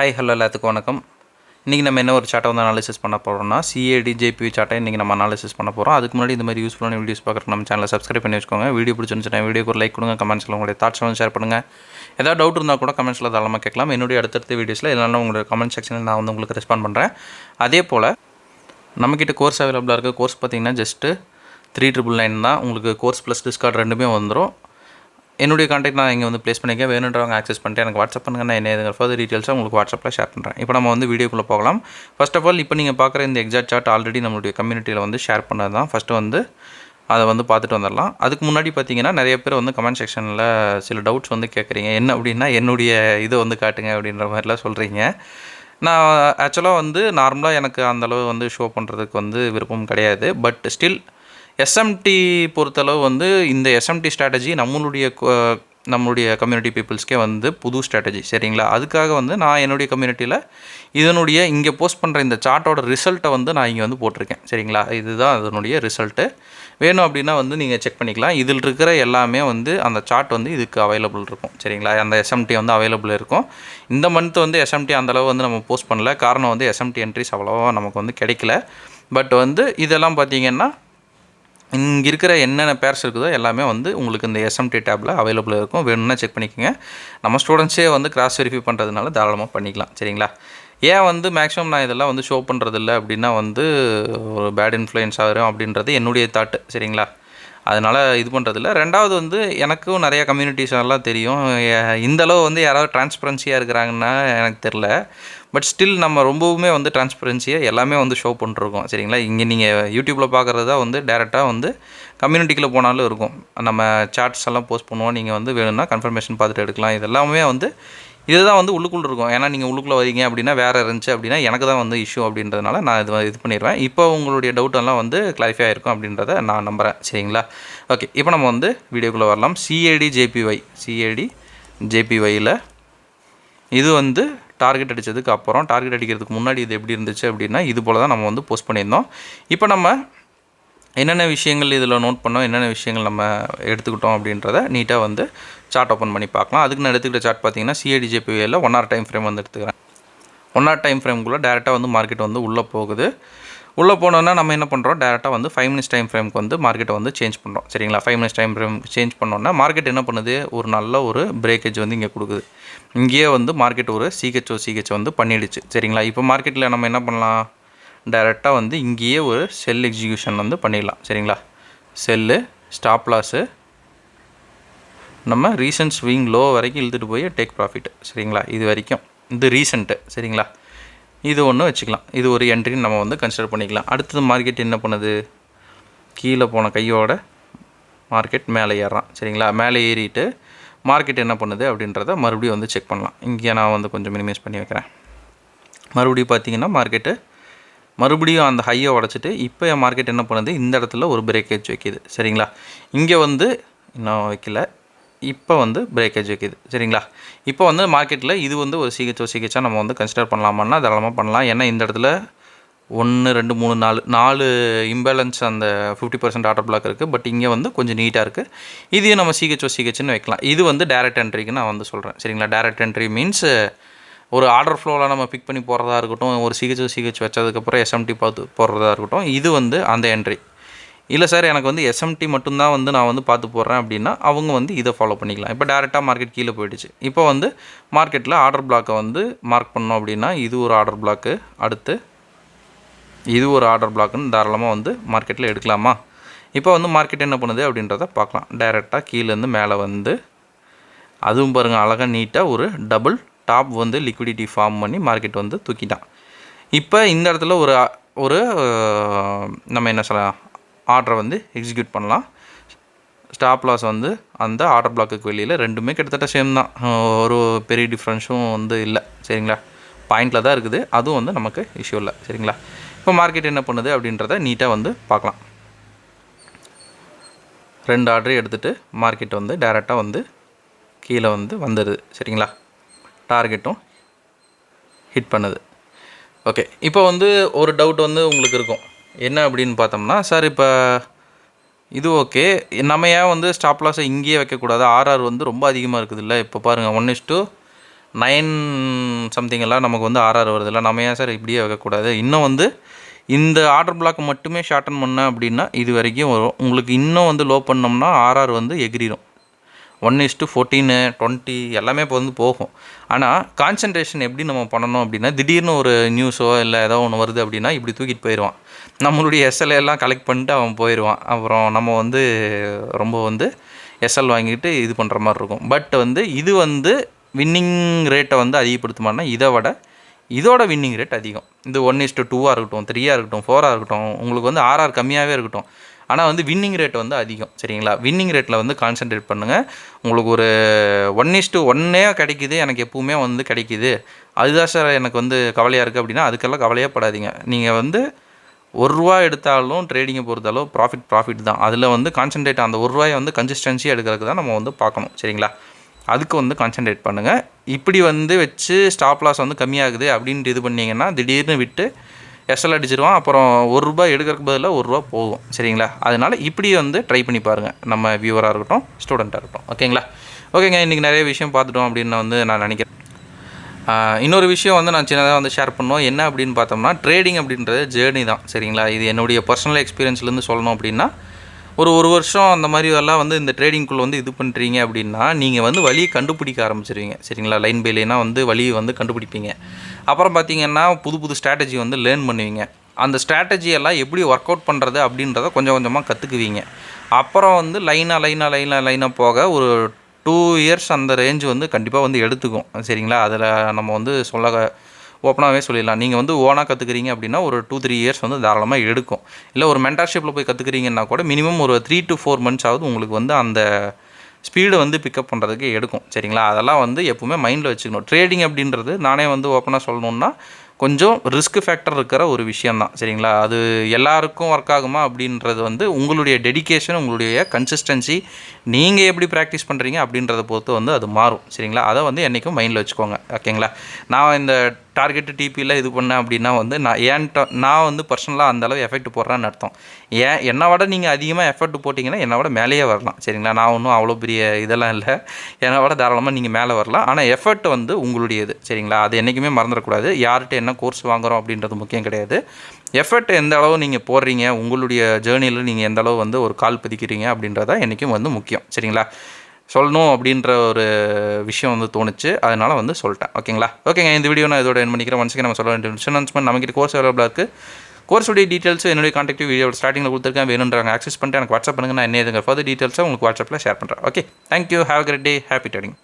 Hi hello எல்லாத்துக்கும் வணக்கம். இன்றைக்கி நம்ம என்ன ஒரு சார்ட்டை வந்து அனாலிசிஸ் பண்ண போகிறோம்னா சிஏடி ஜேபி சார்ட்டை இன்றைக்கி நம்ம அனாலிசிஸ் பண்ண போகிறோம். அதுக்கு முன்னாடி இந்த மாதிரி யூஸ்ஃபுல்லான வீடியோஸ் பார்க்குறதுக்கு நம்ம சேனலை சப்ஸ்கிரைப் பண்ணி வச்சுக்கோங்க. வீடியோ பிடிச்சிருந்துச்சுன்னா வீடியோக்கு ஒரு லைக் கொடுங்க, கமெண்ட்ஸில் உங்களுடைய தாட்ஸ் வந்து ஷேர் பண்ணுங்கள். ஏதாவது டவுட் இருந்தால் கூட கமெண்ட்ஸில் தாராளமாக கேட்கலாம். என்னுடைய அடுத்தடுத்த வீடியோஸில் இதனால உங்களுடைய கமெண்ட் செக்ஷனில் நான் வந்து உங்களுக்கு ரெஸ்பாண்ட் பண்ணுறேன். அதே போல் நம்மக்கிட்ட கோர்ஸ் அவைலபிளாக இருக்குது. கோர்ஸ் பார்த்திங்கன்னா ஜஸ்ட்டு 3,999 தான். உங்களுக்கு கோர்ஸ் ப்ளஸ் டிஸ்கார்ட் ரெண்டுமே வந்துடும். என்னுடைய கான்டாக்ட் நான் இங்கே வந்து ப்ளேஸ் பண்ணிக்க, வேணுன்றவங்க ஆக்சஸ் பண்ணிட்டு எனக்கு வாட்ஸ்அப் பண்ணுங்கள். நான் என்ன ஃபர்தர் டீட்டெயில்ஸாக உங்களுக்கு வாட்ஸ்அப்பில் ஷேர் பண்ணுறேன். இப்போ நம்ம வந்து வீடியோக்குள்ளே போகலாம். ஃபர்ஸ்ட் ஆஃப் ஆல் இப்போ நீங்கள் பார்க்குற இந்த எக்ஸாக்ட் சார்ட் ஆல்ரெடி நம்மளுடைய கம்யூனிட்டியில் வந்து ஷேர் பண்ணது தான். ஃபஸ்ட்டு வந்து அதை வந்து பார்த்துட்டு வந்துடலாம். அதுக்கு முன்னாடி பார்த்தீங்கன்னா நிறைய பேர் வந்து கமெண்ட் செக்ஷனில் சில டவுட்ஸ் வந்து கேட்குறீங்க. என்ன அப்படின்னா என்னுடைய இதை வந்து காட்டுங்க அப்படின்ற மாதிரிலாம் சொல்கிறீங்க. நான் ஆக்சுவலாக வந்து நார்மலாக எனக்கு அந்தளவு வந்து ஷோ பண்ணுறதுக்கு வந்து விருப்பம் கிடையாது. பட் ஸ்டில் எஸ்எம்டி பொறுத்தளவு வந்து இந்த எஸ்எம்டி ஸ்ட்ராட்டஜி நம்மளுடைய கம்யூனிட்டி பீப்புள்ஸ்க்கே வந்து புது ஸ்ட்ராட்டஜி, சரிங்களா? அதுக்காக வந்து நான் என்னுடைய கம்யூனிட்டியில் இதனுடைய இங்கே போஸ்ட் பண்ணுற இந்த சார்ட்டோட ரிசல்ட்டை வந்து நான் இங்கே வந்து போட்டிருக்கேன், சரிங்களா? இதுதான் அதனுடைய ரிசல்ட்டு. வேணும் அப்படின்னா வந்து நீங்கள் செக் பண்ணிக்கலாம். இதில் இருக்கிற எல்லாமே வந்து அந்த சார்ட் வந்து இதுக்கு அவைலபிள் இருக்கும், சரிங்களா? அந்த எஸ்எம்டி வந்து அவைலபிள் இருக்கும். இந்த மந்த் வந்து எஸ்எம்டி அந்தளவு வந்து நம்ம போஸ்ட் பண்ணல. காரணம் வந்து எஸ்எம்டி என்ட்ரிஸ் அவ்வளோவா நமக்கு வந்து கிடைக்கல. பட் வந்து இதெல்லாம் பார்த்திங்கன்னா இங்கே இருக்கிற என்னென்ன பேர்ஸ் இருக்குதோ எல்லாமே வந்து உங்களுக்கு இந்த எஸ்எம்டி டேப்பில் அவைலபிள் இருக்கும். வேணும்னா செக் பண்ணிக்கோங்க. நம்ம ஸ்டூடெண்ட்ஸே வந்து கிராஸ் வெரிஃபை பண்ணுறதுனால தாராளமாக பண்ணிக்கலாம், சரிங்களா? ஏன் வந்து மேக்ஸிமம் நான் இதெல்லாம் வந்து ஷோ பண்ணுறதில்ல அப்படின்னா வந்து ஒரு பேட் இன்ஃப்ளூயன்ஸ் ஆகிரும் அப்படின்றது என்னுடைய தாட்டு, சரிங்களா? அதனால் இது பண்ணுறதில்ல. ரெண்டாவது வந்து எனக்கும் நிறையா கம்யூனிட்டிஸ் எல்லாம் தெரியும். இந்தளவு வந்து யாராவது டிரான்ஸ்பரன்சியாக இருக்கிறாங்கன்னா எனக்கு தெரில. பட் ஸ்டில் நம்ம ரொம்பவுமே வந்து டிரான்ஸ்பரன்சியாக எல்லாமே வந்து ஷோ பண்ணிருக்கோம், சரிங்களா? இங்கே நீங்கள் யூடியூப்பில் பார்க்குறது தான் வந்து டேரெக்டாக வந்து கம்யூனிட்டிக்குள்ளே போனாலும் இருக்கும். நம்ம சார்ட்ஸ் எல்லாம் போஸ்ட் பண்ணுவோம். நீங்கள் வந்து வேணும்னா கன்ஃபர்மேஷன் பார்த்துட்டு எடுக்கலாம். இதெல்லாமே வந்து இதுதான் வந்து உள்ளுக்குள்ளே இருக்கும். ஏன்னா நீங்கள் உள்ளுக்குள்ளே வரீங்க அப்படின்னா வேறு இருந்துச்சு அப்படின்னா எனக்கு தான் வந்து இஷ்யூ அப்படின்றதுனால நான் இது பண்ணிடுவேன். இப்போ உங்களுடைய டவுட்டெல்லாம் வந்து கிளாரிஃபை ஆகிருக்கும் அப்படின்றத நான் நம்புகிறேன், சரிங்களா? ஓகே, இப்போ நம்ம வந்து வீடியோக்குள்ளே வரலாம். சிஏடி ஜேபிஒயில் இது வந்து டார்கெட் அடித்ததுக்கு அப்புறம், டார்கெட் அடிக்கிறதுக்கு முன்னாடி இது எப்படி இருந்துச்சு அப்படின்னா இது போல் தான் நம்ம வந்து போஸ்ட் பண்ணியிருந்தோம். இப்போ நம்ம என்னென்ன விஷயங்கள் இதில் நோட் பண்ணோம், என்னென்ன விஷயங்கள் நம்ம எடுத்துக்கிட்டோம் அப்படின்றத நீட்டாக வந்து சார்ட் ஓப்பன் பண்ணி பார்க்கலாம். அதுக்கு நான் எடுத்துக்கிட்ட சார்ட் பார்த்தீங்கன்னா சிஏடி ஜேபிஒயில் 1 hour டைம் ஃப்ரேம் வந்து எடுத்துக்கிறேன். 1 hour டைம் ஃப்ரேம்குள்ளே டேரெக்டாக வந்து மார்க்கெட் வந்து உள்ளே போகுது. உள்ளே போனோன்னா நம்ம என்ன பண்ணுறோம், டேரெக்டாக வந்து 5 minutes டைம் ஃப்ரேமுக்கு வந்து மார்க்கெட்டை வந்து சேஞ்ச் பண்ணுறோம், சரிங்களா? 5 minutes டைம் ஃப்ரேம் சேஞ்ச் பண்ணோன்னா மார்க்கெட் என்ன பண்ணுது, ஒரு நல்ல ஒரு பிரேக்கேஜ் வந்து இங்கே கொடுக்குது. இங்கேயே வந்து மார்க்கெட் ஒரு சிஹெச் வந்து பண்ணிடுச்சு, சரிங்களா? இப்போ மார்க்கெட்டில் நம்ம என்ன பண்ணலாம், டைரெக்டாக வந்து இங்கேயே ஒரு செல் எக்ஸிக்யூஷன் வந்து பண்ணிடலாம், சரிங்களா? செல்லு, ஸ்டாப் லாஸு, நம்ம ரீசன்ட் ஸ்விங் லோ வரைக்கும் இழுத்துட்டு போய் டேக் ப்ராஃபிட், சரிங்களா? இது வரைக்கும் இது ரீசெண்ட்டு, சரிங்களா? இது ஒன்று வச்சுக்கலாம். இது ஒரு என்ட்ரின்னு நம்ம வந்து கன்சிடர் பண்ணிக்கலாம். அடுத்தது மார்க்கெட் என்ன பண்ணுது, கீழே போன கையோட மார்க்கெட் மேலே ஏறுறான், சரிங்களா? மேலே ஏறிட்டு மார்க்கெட் என்ன பண்ணுது அப்படின்றத மறுபடியும் வந்து செக் பண்ணலாம். இங்கே நான் வந்து கொஞ்சம் மினிமைஸ் பண்ணி வைக்கிறேன். மறுபடியும் பார்த்தீங்கன்னா மார்க்கெட்டு மறுபடியும் அந்த ஹையை உடச்சிட்டு இப்போ என் மார்க்கெட் என்ன பண்ணுது, இந்த இடத்துல ஒரு பிரேக்கேஜ் வைக்கிது, சரிங்களா? இங்கே வந்து இன்னும் வைக்கல, இப்போ வந்து பிரேக்கேஜ் வைக்கிது, சரிங்களா? இப்போ வந்து மார்க்கெட்டில் இது வந்து ஒரு சிஹெச்சாக நம்ம வந்து கன்சிடர் பண்ணலாமான்னா தாராளமாக பண்ணலாம். ஏன்னா இந்த இடத்துல 1 2 3 4 இம்பேலன்ஸ் அந்த 50% ஆர்டர் பிளாக் இருக்குது. பட் இங்கே வந்து கொஞ்சம் நீட்டாக இருக்குது. இதையும் நம்ம சிஹெச்னு வைக்கலாம். இது வந்து டேரக்ட் என்ட்ரிக்கு நான் வந்து சொல்கிறேன், சரிங்களா? டேரக்ட் என்ட்ரி மீன்ஸ் ஒரு ஆர்டர் ஃப்ளோவில் நம்ம பிக் பண்ணி போடுறதா இருக்கட்டும், ஒரு சிஹெச் வச்சதுக்கப்புறம் எஸ்எம்டி பார்த்து போடுறதா இருக்கட்டும், இது வந்து அந்த என்ட்ரி. இல்லை சார் எனக்கு வந்து எஸ்எம்டி மட்டும்தான் வந்து நான் வந்து பார்த்து போடுறேன் அப்படின்னா அவங்க வந்து இதை ஃபாலோ பண்ணிக்கலாம். இப்போ டேரெக்டாக மார்க்கெட் கீழே போயிடுச்சு. இப்போ வந்து மார்க்கெட்டில் ஆர்டர் பிளாக்கை வந்து மார்க் பண்ணோம் அப்படின்னா இது ஒரு ஆர்டர் பிளாக்கு, அடுத்து இது ஒரு ஆர்டர் பிளாக்குன்னு தாராளமாக வந்து மார்க்கெட்டில் எடுக்கலாமா? இப்போ வந்து மார்க்கெட் என்ன பண்ணுது அப்படின்றத பார்க்கலாம். டேரெக்டாக கீழேருந்து மேலே வந்து அதுவும் பாருங்கள் அழகாக நீட்டாக ஒரு டபுள் டாப் வந்து லிக்விடிட்டி ஃபார்ம் பண்ணி மார்க்கெட் வந்து தூக்கிட்டான். இப்போ இந்த இடத்துல ஒரு நம்ம என்ன சொல்லலாம், ஆர்டரை வந்து எக்ஸிக்யூட் பண்ணலாம். ஸ்டாப் லாஸ் வந்து அந்த ஆர்டர் பிளாக்குக்கு வெளியில் ரெண்டுமே கிட்டத்தட்ட சேம் தான், ஒரு பெரிய டிஃப்ரென்ஸும் வந்து இல்லை, சரிங்களா? பாயிண்டில் தான் இருக்குது. அதுவும் வந்து நமக்கு இஷ்யூ இல்லை, சரிங்களா? இப்போ மார்க்கெட் என்ன பண்ணுது அப்படின்றத நீட்டாக வந்து பார்க்கலாம். 2 ஆர்டரை எடுத்துகிட்டு மார்க்கெட் வந்து டேரெக்டாக வந்து கீழே வந்து வந்துடுது, சரிங்களா? டார்கெட்டும் ஹிட் பண்ணுது. ஓகே, இப்போ வந்து ஒரு டவுட் வந்து உங்களுக்கு இருக்கும். என்ன அப்படின்னு பார்த்தோம்னா, சார் இப்போ இது ஓகே, நம்ம ஏன் வந்து ஸ்டாப் லாஸை இங்கேயே வைக்கக்கூடாது, ஆர்ஆர் வந்து ரொம்ப அதிகமாக இருக்குது இல்லை? இப்போ பாருங்கள் 1:1 9 சம்திங் எல்லாம் நமக்கு வந்து ஆர்ஆர் வருது இல்லை. நம்ம ஏன் சார் இப்படியே வைக்கக்கூடாது? இன்னும் வந்து இந்த ஆர்டர் பிளாக் மட்டுமே ஷார்டன் பண்ண அப்படின்னா இது வரைக்கும் வரும். உங்களுக்கு இன்னும் வந்து லோ பண்ணோம்னா ஆர்ஆர் வந்து எகிரிடும். 1:14 20 எல்லாமே இப்போ வந்து போகும். ஆனால் கான்சன்ட்ரேஷன் எப்படி நம்ம பண்ணணும் அப்படின்னா, திடீர்னு ஒரு நியூஸோ இல்லை ஏதோ ஒன்று வருது அப்படின்னா இப்படி தூக்கிட்டு போயிடுவான். நம்மளுடைய எஸ்எல்ஏ எல்லாம் கலெக்ட் பண்ணிட்டு அவன் போயிடுவான். அப்புறம் நம்ம வந்து ரொம்ப வந்து எஸ்எல் வாங்கிட்டு இது பண்ணுற மாதிரி இருக்கும். பட் வந்து இது வந்து வின்னிங் ரேட்டை வந்து அதிகப்படுத்துமானா இதை விட இதோட வின்னிங் ரேட் அதிகம். இது 1:2 இருக்கட்டும், 3 இருக்கட்டும், 4 இருக்கட்டும், உங்களுக்கு வந்து ஆர்ஆர் கம்மியாகவே இருக்கட்டும், ஆனால் வந்து வின்னிங் ரேட் வந்து அதிகம். சரிங்களா? வின்னிங் ரேட்டில் வந்து கான்சன்ட்ரேட் பண்ணுங்கள். உங்களுக்கு ஒரு 1:1 கிடைக்கிது, எனக்கு எப்பவுமே வந்து கிடைக்கிது, அதுதான் சார் எனக்கு வந்து கவலையாக இருக்குது அப்படின்னா அதுக்கெல்லாம் கவலையே படாதீங்க. நீங்கள் வந்து ₹1 எடுத்தாலும் ட்ரேடிங்கை பொறுத்தாலும் ப்ராஃபிட் தான். அதில் வந்து கான்சன்ட்ரேட் அந்த ₹1 வந்து கன்சிஸ்டன்சியாக எடுக்கிறதுக்கு தான் நம்ம வந்து பார்க்கணும். சரிங்களா? அதுக்கு வந்து கான்சன்ட்ரேட் பண்ணுங்கள். இப்படி வந்து வச்சு ஸ்டாப் லாஸ் வந்து கம்மியாகுது அப்படின்ட்டு இது பண்ணிங்கன்னா திடீர்னு விட்டு எஸ்எல் அடிச்சிருவான். அப்புறம் ₹1 எடுக்கிறதுக்கு பதிலாக ₹1 போகும். சரிங்களா? அதனால் இப்படி வந்து ட்ரை பண்ணி பாருங்கள், நம்ம வியூவராக இருக்கட்டும், ஸ்டூடெண்ட்டாக இருக்கட்டும். ஓகேங்களா? ஓகேங்க, இன்றைக்கி நிறைய விஷயம் பார்த்துட்டோம் அப்படின்னு வந்து நான் நினைக்கிறேன். இன்னொரு விஷயம் வந்து நான் சின்னதாக வந்து ஷேர் பண்ணோம். என்ன அப்படின்னு பார்த்தோம்னா, ட்ரேடிங் அப்படின்றது ஜேர்னி தான். சரிங்களா? இது என்னுடைய பர்சனல் எக்ஸ்பீரியன்ஸ்லேருந்து சொல்லணும் அப்படின்னா, ஒரு வருஷம் அந்த மாதிரி எல்லாம் வந்து இந்த ட்ரேடிங்குள்ளே வந்து இது பண்ணுறீங்க அப்படின்னா நீங்கள் வந்து வழியை கண்டுபிடிக்க ஆரம்பிச்சிருவீங்க. சரிங்களா? லைன் பை லைனாக வந்து வழியை வந்து கண்டுபிடிப்பீங்க. அப்புறம் பார்த்தீங்கன்னா புது ஸ்ட்ராட்டஜி வந்து லேர்ன் பண்ணுவீங்க. அந்த ஸ்ட்ராட்டஜியெல்லாம் எப்படி ஒர்க் அவுட் பண்ணுறது அப்படின்றத கொஞ்சம் கொஞ்சமாக கற்றுக்குவீங்க. அப்புறம் வந்து லைனாக போக ஒரு 2 இயர்ஸ் அந்த ரேஞ்சு வந்து கண்டிப்பாக வந்து எடுத்துக்கும். சரிங்களா? அதில் நம்ம வந்து ஓப்பனாகவே சொல்லிடலாம். நீங்கள் வந்து ஓனாக கற்றுக்குறீங்க அப்படின்னா ஒரு 2-3 இயர்ஸ் வந்து தாராளமாக எடுக்கும். இல்லை ஒரு மென்டார்ஷிப்பில் போய் கற்றுக்குறீங்கன்னா கூட மினிமம் ஒரு 3 to 4 months ஆகுது உங்களுக்கு வந்து அந்த ஸ்பீடு வந்து பிக்கப் பண்ணுறதுக்கு எடுக்கும். சரிங்களா? அதெல்லாம் வந்து எப்பவுமே மைண்டில் வச்சுக்கணும். ட்ரேடிங் அப்படின்றது நானே வந்து ஓப்பனாக சொல்லணுன்னா கொஞ்சம் ரிஸ்க் ஃபேக்டர் இருக்கிற ஒரு விஷயந்தான். சரிங்களா? அது எல்லாருக்கும் ஒர்க் ஆகுமா அப்படின்றது வந்து உங்களுடைய டெடிக்கேஷன், உங்களுடைய கன்சிஸ்டன்சி, நீங்கள் எப்படி ப்ராக்டிஸ் பண்ணுறீங்க அப்படின்றத பொறுத்து வந்து அது மாறும். சரிங்களா? அதை வந்து என்றைக்கும் மைண்டில் வச்சுக்கோங்க. ஓகேங்களா? நான் இந்த டார்கெட்டு டிபியில் இது பண்ணேன் அப்படின்னா வந்து நான் வந்து பர்சனலாக அந்தளவு எஃபெக்ட் போடுறேன்னு அர்த்தம். என்னை விட நீங்கள் அதிகமாக எஃபெக்ட் போட்டிங்கன்னா என்னை விட மேலேயே வரலாம். சரிங்களா? நான் ஒன்றும் அவ்வளோ பெரிய இதெல்லாம் இல்லை. என்னை விட தாராளமாக நீங்கள் மேலே வரலாம். ஆனால் எஃபெக்ட் வந்து உங்களுடையது. சரிங்களா? அது என்றைக்குமே மறந்துடக்கூடாது. யார்கிட்ட என்ன கோர்ஸ் வாங்குகிறோம் அப்படின்றது முக்கியம் கிடையாது. எஃபெக்ட் எந்த அளவு நீங்கள் போடுறீங்க, உங்களுடைய ஜேர்னியில் நீங்கள் எந்த அளவு வந்து ஒரு கால் பதிக்கிறீங்க அப்படின்றத என்றைக்கும் வந்து முக்கியம். சரிங்களா? சொல்லணும் அப்படின்ற ஒரு விஷயம் வந்து தோணுச்சு, அதனால் வந்து சொல்லிட்டேன். ஓகேங்களா? ஓகேங்க, இந்த வீடியோ நான் இதோட என் பண்ணிக்கிறேன். ஒன்ஸ் நம்ம சொல்ல வேண்டிய அனௌன்ஸ்மெண்ட், நம்மகிட்ட கோர்ஸ் அவைலபிளாக இருக்குது. கோர்ஸுடைய டீட்டெயில்ஸ் என்னுடைய கான்டாக்ட் வீடியோட ஸ்டார்டிங்கில் கொடுத்துருக்கேன். வேணுன்றாங்க ஆக்சஸ் பண்ணிட்டு எனக்கு வாட்ஸ்அப் பண்ணுங்கள். நான் என்ன ஃபர்தர் டீட்டெயில்ஸை உங்களுக்கு வாட்ஸ்அப்பில் ஷேர் பண்ணுறேன். Okay, thank you, have a great day, happy trading.